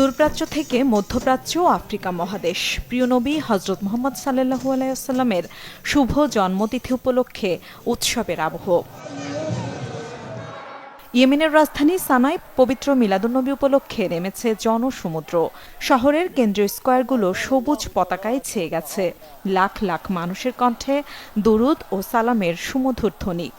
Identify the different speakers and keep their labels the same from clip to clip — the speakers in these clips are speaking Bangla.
Speaker 1: দূরপ্রাচ্য থেকে মধ্যপ্রাচ্য ও আফ্রিকা মহাদেশ প্রিয় নবী হজরত মুহাম্মদ সাল্লাল্লাহু আলাইহি ওয়াসাল্লামের শুভ জন্মতিথি উপলক্ষে উৎসবের আবহ। ইয়েমেনের রাজধানী সানায় পবিত্র মিলাদুন্নবী উপলক্ষে নেমেছে জনসমুদ্র। শহরের কেন্দ্রীয় স্কয়ারগুলো সবুজ পতাকায় ছেয়ে গেছে। লাখ লাখ মানুষের কণ্ঠে দুরুদ ও সালামের সুমধুর ধ্বনি।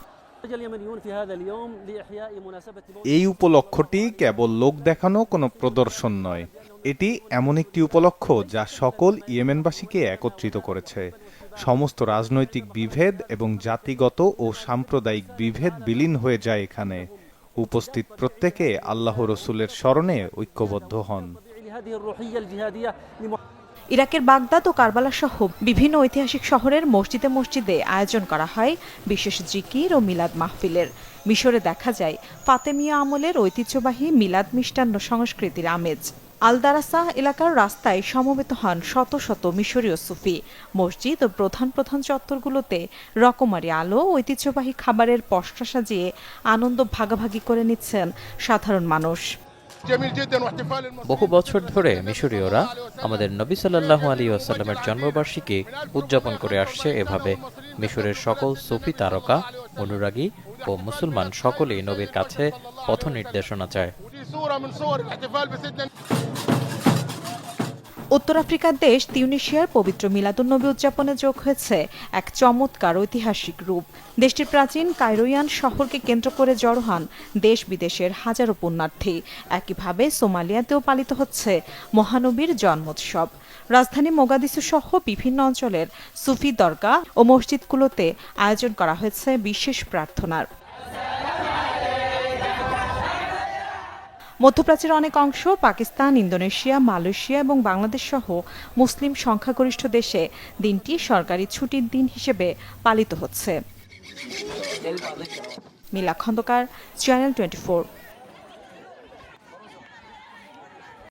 Speaker 2: এই উপলক্ষটি কেবল লোক দেখানো কোনো প্রদর্শন নয়, এটি এমন একটি উপলক্ষ যা সকল ইয়েমেনবাসীকে একত্রিত করেছে। সমস্ত রাজনৈতিক বিভেদ এবং জাতিগত ও সাম্প্রদায়িক বিভেদ বিলীন হয়ে যায় এখানে। উপস্থিত প্রত্যেকে আল্লাহ রসুলের স্মরণে ঐক্যবদ্ধ হন।
Speaker 1: ইরাকের বাগদাদ ও কারবালা সহ বিভিন্ন ঐতিহাসিক শহরের মসজিদে মসজিদে আয়োজন করা হয় বিশেষ জিকির ও মিলাদ মাহফিলের। মিশরে দেখা যায় ফাতেমিয়া আমলের ঐতিহ্যবাহী মিলাদ মিষ্টান্ন সংস্কৃতির আমেজ। আল দারাসাহ এলাকার রাস্তায় সমবেত হন শত শত মিশরীয় সুফি। মসজিদ ও প্রধান প্রধান চত্বরগুলোতে রকমারি আলো ও ঐতিহ্যবাহী খাবারের পসরা সাজিয়ে আনন্দ ভাগাভাগি করে নিচ্ছেন সাধারণ মানুষ।
Speaker 3: বহু বছর ধরে মিশরীয়রা আমাদের নবী সাল্লাল্লাহু আলাইহি ওয়াসাল্লামের জন্মবার্ষিকী উদযাপন করে আসছে এভাবে। মিশরের সকল সুফি তারকা, অনুরাগী ও মুসলমান সকলেই নবীর কাছে পথ নির্দেশনা চায়।
Speaker 1: উত্তর আফ্রিকার দেশ তিউনিসিয়ার পবিত্র মিলাদুন্নবী উদযাপনে যোগ হয়েছে এক চমৎকার ঐতিহাসিক রূপ। দেশটির প্রাচীন কায়রোয়ান শহরকে কেন্দ্র করে জড়ো হন দেশ বিদেশের হাজারো পুণ্যার্থী। একইভাবে সোমালিয়াতেও পালিত হচ্ছে মহানবীর জন্মোৎসব। রাজধানী মোগাদিসু সহ বিভিন্ন অঞ্চলের সুফি দরগা ও মসজিদগুলোতে আয়োজন করা হয়েছে বিশেষ প্রার্থনার। মধ্যপ্রাচ্যের অনেক অংশ, পাকিস্তান, ইন্দোনেশিয়া, মালয়েশিয়া এবং বাংলাদেশ সহ মুসলিম সংখ্যাগরিষ্ঠ দেশে দিনটি সরকারি ছুটির দিন হিসেবে পালিত হচ্ছে। মিলা খন্দকার, চ্যানেল 24।